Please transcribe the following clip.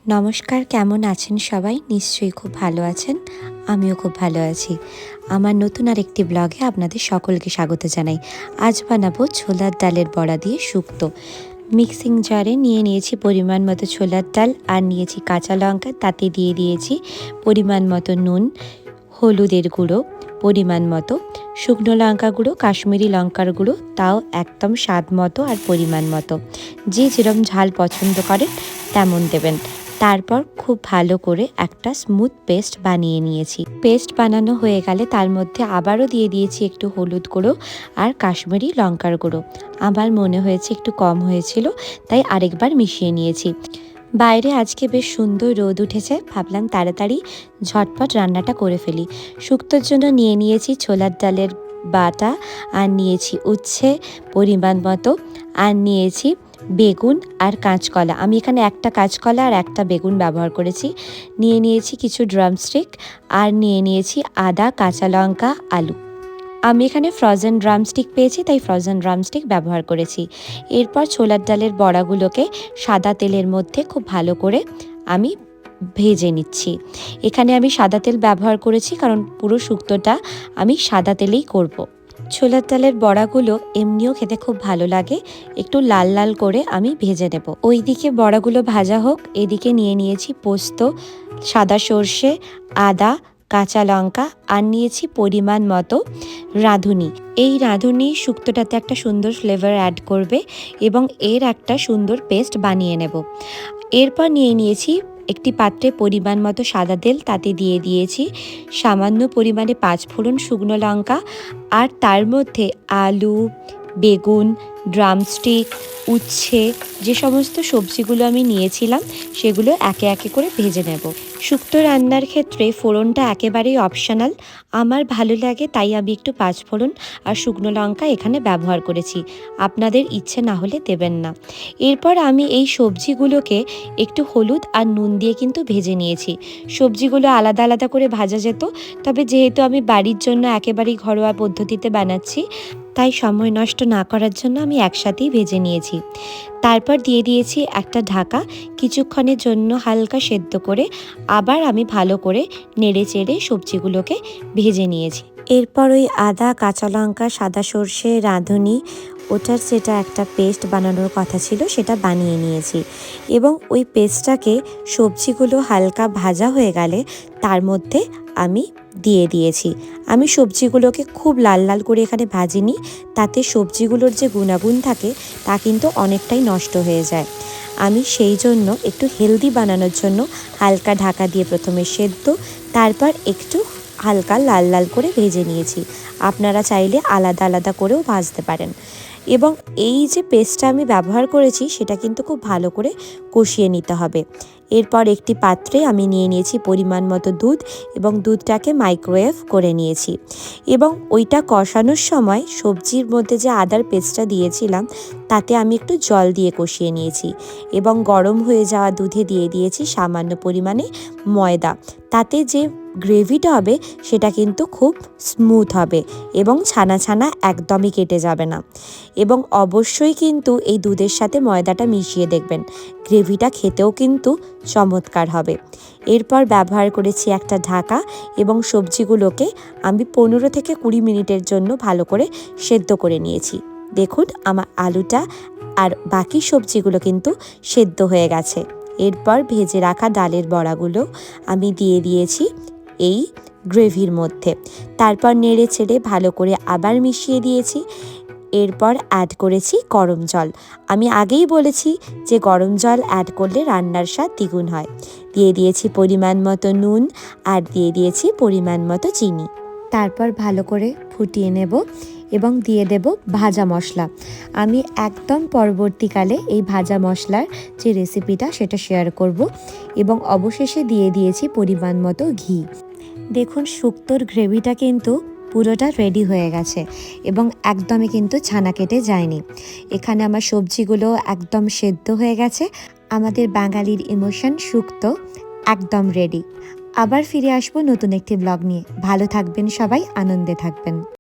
নমস্কার, কেমন আছেন সবাই? নিশ্চয়ই খুব ভালো আছেন। আমিও খুব ভালো আছি। আমার নতুন আরেকটি ব্লগে আপনাদের সকলকে স্বাগত জানাই। আজ বানাবো ছোলার ডালের বড়া দিয়ে শুক্তো। মিক্সিং জারে নিয়ে নিয়েছি পরিমাণ মতো ছোলার ডাল, আর নিয়েছি কাঁচা লঙ্কা, তাতে দিয়ে দিয়েছি পরিমাণ মতো নুন, হলুদের গুঁড়ো পরিমাণ মতো, শুকনো লঙ্কা গুঁড়ো, কাশ্মীরি লঙ্কার গুঁড়ো তাও একদম স্বাদ মতো আর পরিমাণ মতো, যে যেরকম ঝাল পছন্দ করেন তেমন দেবেন। তারপর খুব ভালো করে একটা স্মুথ পেস্ট বানিয়ে নিয়েছি। পেস্ট বানানো হয়ে গেলে তার মধ্যে আবারও দিয়ে দিয়েছি একটু হলুদ গুঁড়ো আর কাশ্মীরি লঙ্কার গুঁড়ো। আমার মনে হয়েছে একটু কম হয়েছিল, তাই আরেকবার মিশিয়ে নিয়েছি। বাইরে আজকে বেশ সুন্দর রোদ উঠেছে, ভাবলাম তাড়াতাড়ি ঝটপট রান্নাটা করে ফেলি। শুক্তোর জন্য নিয়ে নিয়েছি ছোলার ডালের বাটা, আর নিয়েছি উচ্ছে পরিমাণ মতো, আর নিয়েছি বেগুন আর কাঁচকলা। আমি এখানে একটা কাঁচকলা আর একটা বেগুন ব্যবহার করেছি। নিয়ে নিয়েছি কিছু ড্রামস্টিক, আর নিয়ে নিয়েছি আদা, কাঁচা লঙ্কা, আলু। আমি এখানে ফ্রোজেন ড্রামস্টিক পেয়েছি, তাই ফ্রোজেন ড্রামস্টিক ব্যবহার করেছি। এরপর ছোলার ডালের বড়াগুলোকে সাদা তেলের মধ্যে খুব ভালো করে আমি ভেজে নিচ্ছি। এখানে আমি সাদা তেল ব্যবহার করেছি কারণ পুরো শুক্তোটা আমি সাদা তেলেই করব। ছোলার ডালের বড়াগুলো এমনিও খেতে খুব ভালো লাগে, একটু লাল লাল করে আমি ভেজে নেব। ওইদিকে বড়াগুলো ভাজা হোক, এদিকে নিয়ে নিয়েছি পোস্ত, সাদা সর্ষে, আদা, কাঁচা লঙ্কা, আর নিয়েছি পরিমাণ মতো রাঁধুনি। এই রাঁধুনি শুক্তোটাতে একটা সুন্দর ফ্লেভার অ্যাড করবে এবং এর একটা সুন্দর পেস্ট বানিয়ে নেব। এরপর নিয়ে নিয়েছি একটি পাত্রে পরিমাণ মতো সাদা তেল, তাতে দিয়ে দিয়েছি সামান্য পরিমাণে 5 ফোড়ন শুকনো লঙ্কা, আর তার মধ্যে আলু, বেগুন, ড্রামস্টিক, উচ্ছে, যে সমস্ত সবজিগুলো আমি নিয়েছিলাম সেগুলো একে একে করে ভেজে নেব। শুক্তো রান্নার ক্ষেত্রে ফোড়নটা একেবারেই অপশনাল, আমার ভালো লাগে তাই আমি একটু 5 ফোড়ন আর শুকনো লঙ্কা এখানে ব্যবহার করেছি, আপনাদের ইচ্ছে না হলে দেবেন না। এরপর আমি এই সবজিগুলোকে একটু হলুদ আর নুন দিয়ে কিন্তু ভেজে নিয়েছি। সবজিগুলো আলাদা আলাদা করে ভাজা যেত, তবে যেহেতু আমি বাড়ির জন্য একেবারেই ঘরোয়া পদ্ধতিতে বানাচ্ছি, তাই সময় নষ্ট না করার জন্য আমি একসাথেই ভেজে নিয়েছি। তারপর দিয়ে দিয়েছি একটা ঢাকা, কিছুক্ষণের জন্য হালকা সেদ্ধ করে আবার আমি ভালো করে নেড়ে চেড়ে সবজিগুলোকে ভেজে নিয়েছি। এরপর ওই আদা, কাঁচা লঙ্কা, সাদা সর্ষে, রাঁধুনি, ওটার সেটা একটা পেস্ট বানানোর কথা ছিল, সেটা বানিয়ে নিয়েছি। এবং ওই পেস্টটাকে সবজিগুলো হালকা ভাজা হয়ে গেলে তার মধ্যে আমি দিয়ে দিয়েছি। আমি সবজিগুলোকে খুব লাল লাল করে এখানে ভাজিনি, তাতে সবজিগুলোর যে গুণাগুণ থাকে তা কিন্তু অনেকটাই নষ্ট হয়ে যায়। আমি সেই জন্য একটু হেলদি বানানোর জন্য হালকা ঢাকা দিয়ে প্রথমে সেদ্ধ, তারপর একটু হালকা লাল লাল করে ভেজে নিয়েছি। আপনারা চাইলে আলাদা আলাদা করেও ভাজতে পারেন। এবং এই যে পেস্টটা আমি ব্যবহার করেছি সেটা কিন্তু খুব ভালো করে কষিয়ে নিতে হবে। এরপর একটি পাত্রে আমি নিয়ে নিয়েছি পরিমাণ মতো দুধ, এবং দুধটাকে মাইক্রোওয়েভ করে নিয়েছি। এবং ওইটা কষানোর সময় সবজির মধ্যে যে আদার পেস্টটা দিয়েছিলাম তাতে আমি একটু জল দিয়ে কষিয়ে নিয়েছি, এবং গরম হয়ে যাওয়া দুধে দিয়ে দিয়েছি সামান্য পরিমাণে ময়দা। তাতে যে গ্রেভিটা হবে সেটা কিন্তু খুব স্মুথ হবে এবং ছানা ছানা একদমই কেটে যাবে না। এবং অবশ্যই কিন্তু এই দুধের সাথে ময়দাটা মিশিয়ে দেখবেন, গ্রেভিটা খেতেও কিন্তু চমৎকার হবে। এরপর ব্যবহার করেছি একটা ঢাকা, এবং সবজিগুলোকে আমি 15 থেকে 20 মিনিটের জন্য ভালো করে সেদ্ধ করে নিয়েছি। দেখুন আমার আলুটা আর বাকি সবজিগুলো কিন্তু সেদ্ধ হয়ে গেছে। এরপর ভেজে রাখা ডালের বড়াগুলো আমি দিয়ে দিয়েছি এই গ্রেভির মধ্যে, তারপর নেড়ে চেড়ে ভালো করে আবার মিশিয়ে দিয়েছি। এরপর অ্যাড করেছি গরম জল। আমি আগেই বলেছি যে গরম জল অ্যাড করলে রান্নার স্বাদ দ্বিগুণ হয়। দিয়ে দিয়েছি পরিমাণ মতো নুন, আর দিয়ে দিয়েছি পরিমাণ মতো চিনি। তারপর ভালো করে ফুটিয়ে নেব এবং দিয়ে দেব ভাজা মশলা। আমি একদম পরবর্তীকালে এই ভাজা মশলার যে রেসিপিটা সেটা শেয়ার করব, এবং অবশেষে দিয়ে দিয়েছি পরিমাণ মতো ঘি। দেখুন শুক্তোর গ্রেভিটা কিন্তু পুরোটা রেডি হয়ে গেছে এবং একদমই কিন্তু ছানা কেটে যায়নি। এখানে আমার সবজিগুলো একদম সেদ্ধ হয়ে গেছে। আমাদের বাঙালির ইমোশন শুক্তো একদম রেডি। আবার ফিরে আসবো নতুন একটি ব্লগ নিয়ে। ভালো থাকবেন সবাই, আনন্দে থাকবেন।